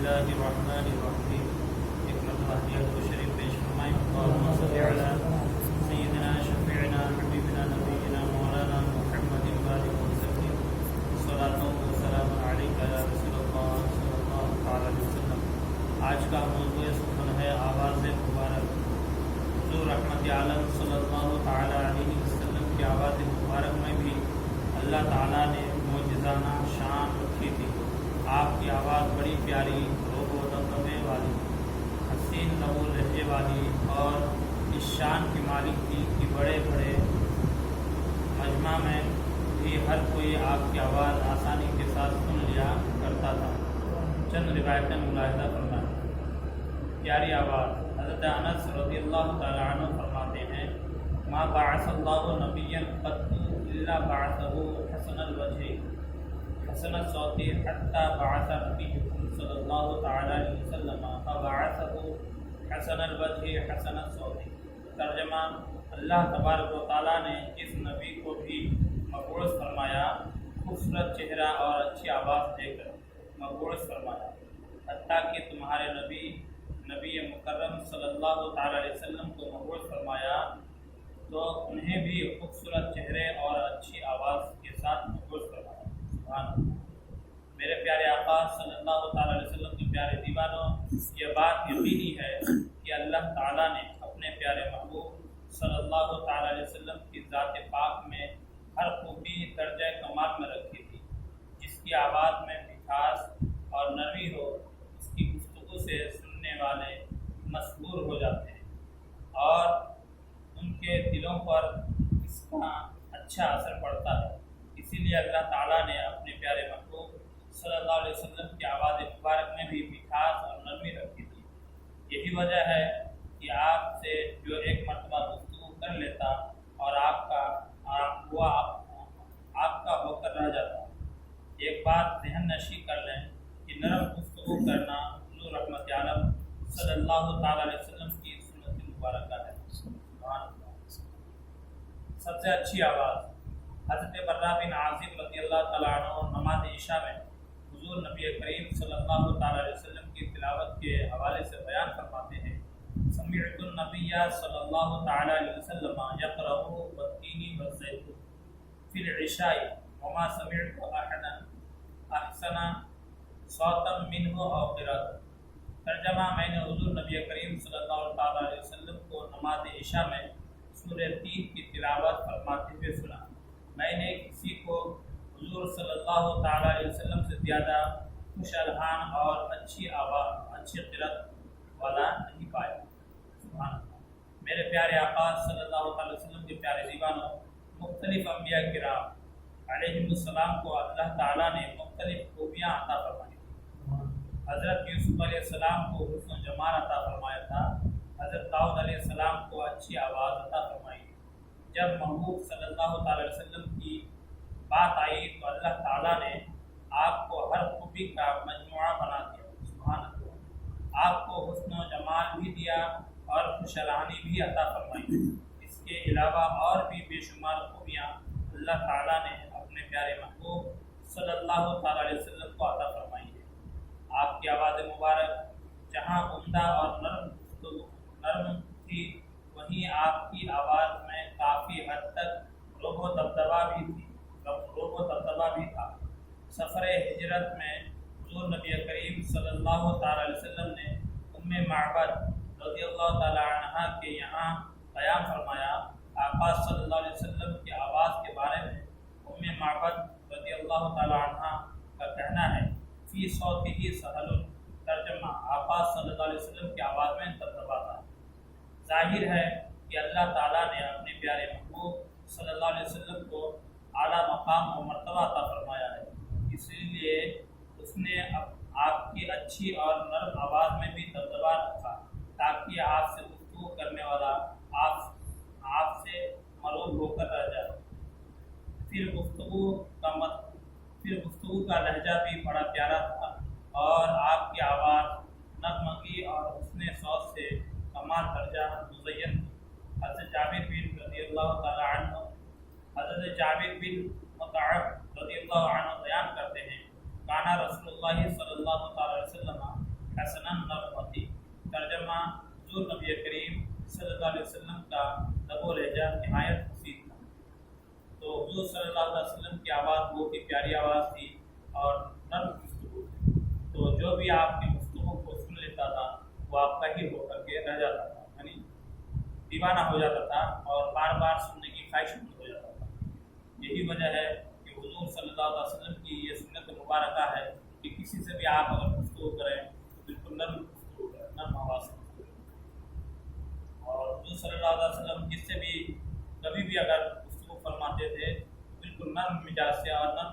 الله الرحمن الرحیم. ایک مرتبہ حدیث کو شریف پیش فرمائیں. اللہم صل علی سیدنا شفیعنا حبیبنا نبینا مولانا محمد وآلہ وسلم. صلاۃ و سلام علیک یا رسول اللہ صلی اللہ تعالی علیہ وسلم. آج کا موضوع سخن ہے آواز مبارک. حضور رحمت عالم صلی اللہ تعالی علیہ وسلم کی آواز مبارک میں بھی اللہ تعالیٰ نے معجزانہ شان رکھی تھی. آپ کی آواز بڑی پیاری، روب و دبدبے والی، حسین لب و لہجے والی اور اس شان کی مالک تھی کہ بڑے بڑے مجمع میں بھی ہر کوئی آپ کی آواز آسانی کے ساتھ سن لیا کرتا تھا. چند روایتیں ملاحظہ فرمائیں. پیاری آواز. حضرت انس رضی اللہ تعالیٰ عنہ فرماتے ہیں ما بعث اللہ نبیا قط الا بعثه حسن الوجہ حسن الصوت حتی بعث نبیکم صلی اللہ تعالی علیہ وسلم فبعثه حسن الوجہ حسن الصوت. ترجمہ: اللہ تبارک و تعالیٰ نے اس نبی کو بھی مبعوث فرمایا، خوبصورت چہرہ اور اچھی آواز دے کر مبعوث فرمایا، حتیٰ کہ تمہارے نبی مکرم صلی اللہ تعالی علیہ وسلم کو مبعوث فرمایا تو انہیں بھی خوبصورت چہرے اور اچھی آواز کے ساتھ مبعوث فرمایا. سبحان اللہ. میرے پیارے آقا صلی اللہ تعالی علیہ وسلم کے پیارے دیوانوں، یہ بات یقینی ہے کہ اللہ تعالیٰ نے اپنے پیارے محبوب صلی اللہ تعالی علیہ وسلم کی ذات پاک میں ہر خوبی درجہ کمال میں رکھی تھی. جس کی آواز میں مٹھاس اور نرمی ہو، اس کی گفتگو سے سننے والے مسحور ہو جاتے ہیں اور ان کے دلوں پر اس کا اچھا اثر پڑتا ہے. اسی لیے اللہ تعالیٰ نے اپنے پیارے محبوب صلی اللہ علیہ وسلم کی آواز مبارک میں بھی مٹھاس اور نرمی رکھی تھی. یہی وجہ ہے کہ آپ سے جو ایک مرتبہ گفتگو کر لیتا اور آپ کا ہو کر رہ جاتا. ایک بات ذہن نشی کر لیں کہ نرم گفتگو کرنا حضور رحمت عالم صلی اللہ تعالی علیہ وسلم کی سنت مبارکہ ہے. سب سے اچھی آواز. حضرت برہ بن عازب رضی اللہ تعالیٰ عنہ نماز عشاء میں حضور نبی کریم صلی اللہ تعالی علیہ وسلم کی تلاوت کے حوالے سے بیان فرماتے ہیں سمعت النبی صلی اللہ تعالی علیہ وسلم یقرأ والتین والزیتون فی العشاء وما سمعت احدا احسن صوتا منہ او قراءۃ. ترجمہ: میں نے حضور نبی کریم صلی اللہ تعالی علیہ وسلم کو نماز عشاء میں سورہ تین کی تلاوت فرماتے ہوئے سنا. میں نے کسی کو حضور صلی اللہ تعالی علیہ وسلم سے زیادہ خوش الحان اور اچھی آواز، اچھی قرأت والا نہیں پایا. سبحان اللہ. میرے پیارے آقا صلی اللہ تعالی وسلم کے پیارے دیوانوں، مختلف انبیاء کرام علیہم السلام کو اللہ تعالیٰ نے مختلف خوبیاں عطا فرمائی. حضرت یوسف علیہ السلام کو حسن و جمال عطا فرمایا تھا. حضرت داؤد علیہ السلام کو اچھی آواز عطا فرمائی. جب محبوب صلی اللہ تعالی علیہ وسلم کی بات آئی تو اللہ تعالیٰ نے آپ کو ہر خوبی کا مجموعہ بنا دیا. سبحان اللہ. آپ کو حسن و جمال بھی دیا اور خوشحالی بھی عطا فرمائی. اس کے علاوہ اور بھی بے شمار خوبیاں اللہ تعالیٰ نے اپنے پیارے محبوب صلی اللہ تعالی علیہ وسلم کو عطا فرمائی ہے. آپ کی آواز مبارک جہاں عمدہ اور نرم تھی، وہیں آپ کی آواز میں کافی حد تک روب و دبدبا بھی تھا. سفر ہجرت میں حضور نبی کریم صلی اللہ تعالی علیہ وسلم نے ام معبد رضی اللہ تعالی عنہا کے یہاں قیام فرمایا. آقا صلی اللہ علیہ وسلم کی آواز کے بارے میں ام معبد رضی اللہ تعالی عنہا کا کہنا ہے فی صوتہ سہل. ترجمہ: آقا صلی اللہ علیہ وسلم کی آواز میں دبدبا تھا. ظاہر ہے کہ اللہ تعالیٰ نے اپنے پیارے محبوب صلی اللہ علیہ وسلم کو اعلیٰ مقام و مرتبہ عطا فرمایا ہے. اس لیے اس نے آپ کی اچھی اور نرم آواز میں بھی دبدبا رکھا تاکہ آپ سے گفتگو کرنے والا آپ سے ملول ہو کر رہ جائے. پھر گفتگو کا لہجہ بھی بڑا پیارا تھا اور آپ کی آواز نغمگی اور حسن صوت سے کمال درجہ مزین تھی. حضرت جابر بن رضی اللہ تعالی عنہ حضرت جابر بن مطعب رضی اللہ عنہ بیان کرتے ہیں کانا رسول اللہ صلی اللہ تعالی وسلم حسنا نرم تھی۔ ترجمہ: حضور نبی کریم صلی اللہ علیہ وسلم کا لب و لہجہ نہایت حسین تھا۔ تو حضور صلی اللہ علیہ وسلم کی آواز بہت ہی پیاری آواز تھی اور نرم گفتگو تھی، تو جو بھی آپ کی گفتگو کو سن لیتا تھا وہ آپ کا ہی ہو کر کے رہ جاتا تھا، یعنی دیوانہ ہو جاتا تھا اور بار بار سننے کی خواہش مند ہو جاتا تھا۔ یہی وجہ ہے کہ حضور صلی اللہ علیہ وسلم کی یہ سنت مبارکہ ہے کہ کسی سے بھی آپ اگر گفتگو کریں تو بالکل نرم گفتگو کریں، نرم آواز سے گفتگو کریں۔ اور حضور صلی اللہ علیہ وسلم جس سے بھی کبھی بھی اگر گفتگو فرماتے تھے بالکل نرم مزاج سے اور نرم